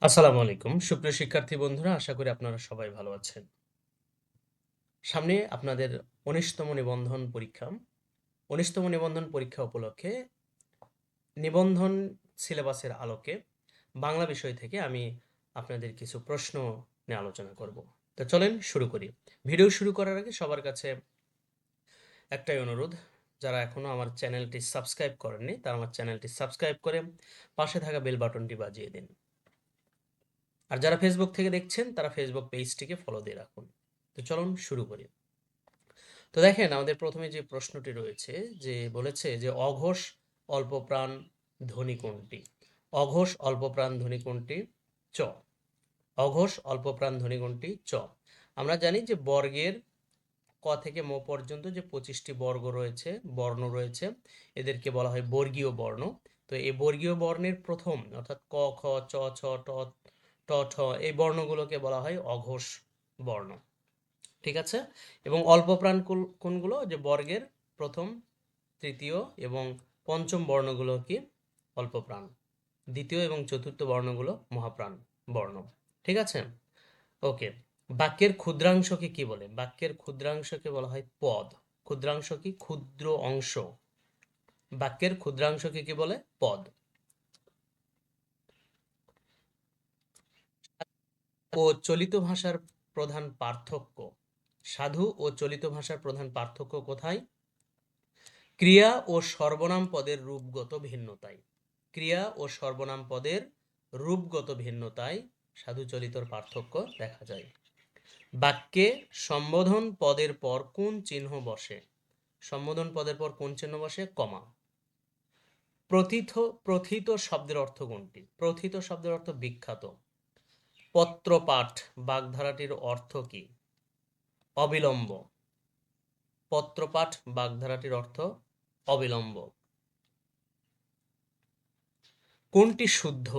আসসালামু আলাইকুম সুপ্রিয় শিক্ষার্থী বন্ধুরা, আশা করি আপনারা সবাই ভালো আছেন। সামনে আপনাদের ১৯তম নিবন্ধন পরীক্ষা। ১৯তম নিবন্ধন পরীক্ষা উপলক্ষে নিবন্ধন সিলেবাসের আলোকে বাংলা বিষয় থেকে আমি আপনাদের কিছু প্রশ্ন নিয়ে আলোচনা করব। তো চলেন শুরু করি। ভিডিও শুরু করার আগে সবার কাছে একটাই অনুরোধ, যারা এখনো আমার চ্যানেলটি সাবস্ক্রাইব করেননি তারা আমার চ্যানেলটি সাবস্ক্রাইব করে পাশে থাকা বেল বাটনটি বাজিয়ে দিন। আর যারা ফেসবুক থেকে দেখছেন তারা ফেসবুক পেজটিকে ফলো দিয়ে রাখুন। তো চলুন শুরু করি। তো দেখেন, আমাদের প্রথমে যে প্রশ্নটি রয়েছে, যে বলেছে যে অঘোষ অল্পপ্রাণ ধ্বনি কোনটি? অঘোষ অল্পপ্রাণ ধ্বনি কোনটি? চ। অঘোষ অল্পপ্রাণ ধ্বনি কোনটি? চ। আমরা জানি যে বর্গের ক থেকে ম পর্যন্ত যে 25টি বর্গ রয়েছে, বর্ণ রয়েছে, এদেরকে বলা হয় বর্গীয় বর্ণ। তো এই বর্গীয় বর্ণের প্রথম অর্থাৎ ক, খ, চ, ছ, ট, ট, ঠ এই বর্ণগুলোকে বলা হয় অঘোষ বর্ণ। ঠিক আছে? এবং অল্প প্রাণ কোনগুলো? যে বর্গের প্রথম, তৃতীয় এবং পঞ্চম বর্ণগুলো কি? অল্প প্রাণ। দ্বিতীয় এবং চতুর্থ বর্ণগুলো মহাপ্রাণ বর্ণ। ঠিক আছে? ওকে। বাক্যের ক্ষুদ্রাংশকে কি বলে? বাক্যের ক্ষুদ্রাংশকে বলা হয় পদ। ক্ষুদ্রাংশ কি? ক্ষুদ্র অংশ। বাক্যের ক্ষুদ্রাংশকে কি বলে? পদ। ও চলিত ভাষার প্রধান পার্থক্য। সাধু ও চলিত ভাষার প্রধান পার্থক্য কোথায়? ক্রিয়া ও সর্বনাম পদের রূপগত ভিন্নতায়। ক্রিয়া ও সর্বনাম পদের রূপগত ভিন্নতায় সাধু চলিতর পার্থক্য দেখা যায়। বাক্যে সম্বোধন পদের পর কোন চিহ্ন বসে? সম্বোধন পদের পর কোন চিহ্ন বসে? কমা। প্রথিত শব্দের অর্থ কোনটি? প্রথিত শব্দের অর্থ বিখ্যাত। পত্রপাঠ বাগধারাটির অর্থ কি? অবিলম্ব। পত্রপাঠ বাগধারাটির অর্থ অবিলম্ব। কোনটি শুদ্ধ?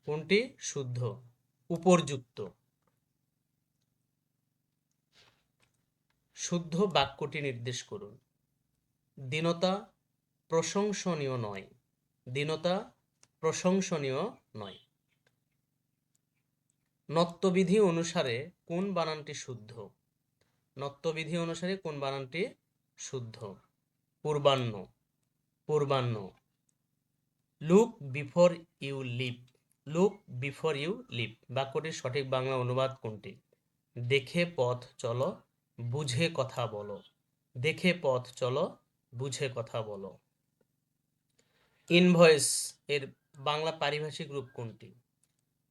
কোনটি শুদ্ধ? উপর্যুক্ত। শুদ্ধ বাক্যটি নির্দেশ করুন। দীনতা প্রশংসনীয় নয়। দীনতা প্রশংসনীয় নয়। নত্যবিধি অনুসারে কোন বানানটি শুদ্ধ? নত্যবিধি অনুসারে কোন বানানটি শুদ্ধ? পূর্বাহ্ন। পূর্বাহ্ন। Look before you leave. Look before you leave বাক্যটির সঠিক বাংলা অনুবাদ কোনটি? দেখে পথ চলো, বুঝে কথা বলো। দেখে পথ চলো, বুঝে কথা বলো। ইনভয়েস এর বাংলা পারিভাষিক রূপ কোনটি?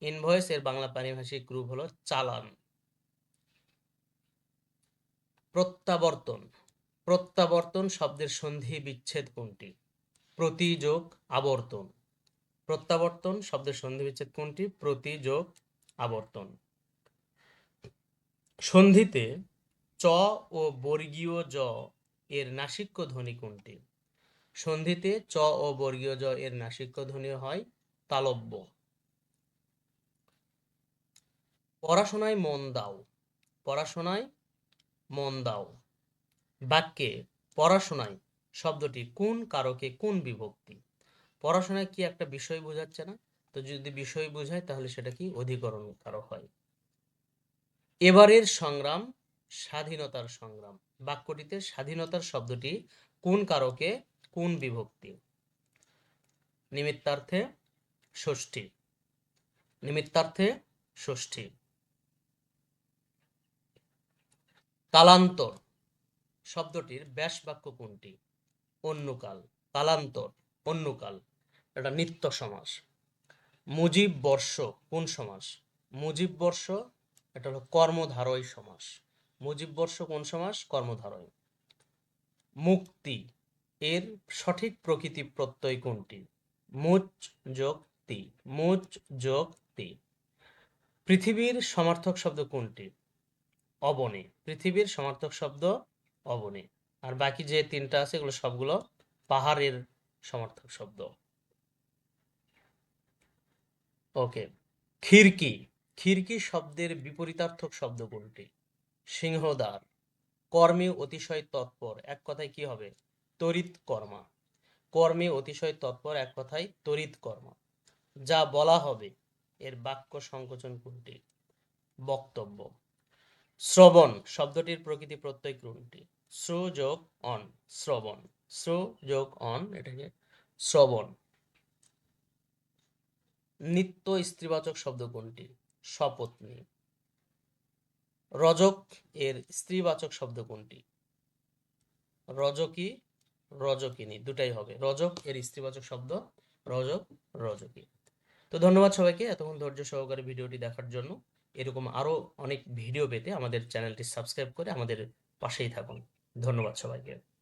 ইনভয়েস এর বাংলা পারিভাষিক রূপ হলো চালান। প্রত্যাবর্তন। প্রত্যাবর্তন শব্দের সন্ধি বিচ্ছেদ কোনটি? প্রতি যোগ আবর্তন। প্রত্যাবর্তন শব্দের সন্ধি বিচ্ছেদ কোনটি? প্রতি যোগ আবর্তন। সন্ধিতে চ ও বর্গীয় জ এর নাসিক্য ধ্বনি কোনটি? সন্ধিতে চ ও বর্গীয় জ এর নাসিক্য ধ্বনি হয় তালব্য। পড়াশোনায় মন দাও। পড়াশোনায় মন দাও বাক্যে পড়াশোনায় শব্দটি কোন কারকে কোন বিভক্তি? পড়াশোনায় কি একটা বিষয় বোঝাচ্ছে না? তো যদি বিষয় বোঝায় তাহলে সেটা কি? অধিকরণ কারক হয়। এবারের সংগ্রাম স্বাধীনতার সংগ্রাম বাক্যটিতে স্বাধীনতার শব্দটি কোন কারকে কোন বিভক্তি? নিমিত্তার্থে ষষ্ঠী। নিমিত্তার্থে ষষ্ঠী। কালান্তর শব্দটির ব্যাস বাক্য কোনটি? অন্যকাল। কালান্তর অন্যকাল, এটা নিত্য সমাস। মুজিব বর্ষ কোন সমাস? মুজিব বর্ষ এটা হলো কর্মধারয় সমাস। মুজিব বর্ষ কোন সমাস? কর্মধারয়। মুক্তি এর সঠিক প্রকৃতি প্রত্যয় কোনটি? মুচ যোগ তি। মুচ যোগ তি। পৃথিবীর সমার্থক শব্দ কোনটি? অবনে। পৃথিবীর সমার্থক শব্দ অবনে। আর বাকি যে তিনটা আছে এগুলো সবগুলো পাহাড়ের সমার্থক শব্দ। ওকে। খিড়কি। খিড়কি শব্দের বিপরীতার্থক শব্দ কোনটি? সিংহদ্বার। কর্মে অতিশয় তৎপর এক কথায় কি হবে? তড়িৎ কর্মা। কর্মে অতিশয় তৎপর এক কথায় তড়িৎ কর্মা। যা বলা হবে এর বাক্য সংকোচন কোনটি? বক্তব্য। শ্রবণ শব্দটির প্রকৃতি প্রত্যয় কোনটি? শ্রু যোগ অন, শ্রবণ। শ্রু যোগ অন, এটাকে শ্রবণ। নিত্য স্ত্রীবাচক শব্দ কোনটি? সপত্নী। রজক এর স্ত্রীবাচক শব্দ কোনটি? রজকী, রজকিনী, দুটাই হবে। রজক এর স্ত্রীবাচক শব্দ রজক, রজকী। তো ধন্যবাদ সবাইকে এতক্ষণ ধৈর্য সহকারে ভিডিওটি দেখার জন্য। এরকম আরো অনেক ভিডিও পেতে আমাদের চ্যানেলটি সাবস্ক্রাইব করে আমাদের পাশেই থাকুন। ধন্যবাদ সবাইকে।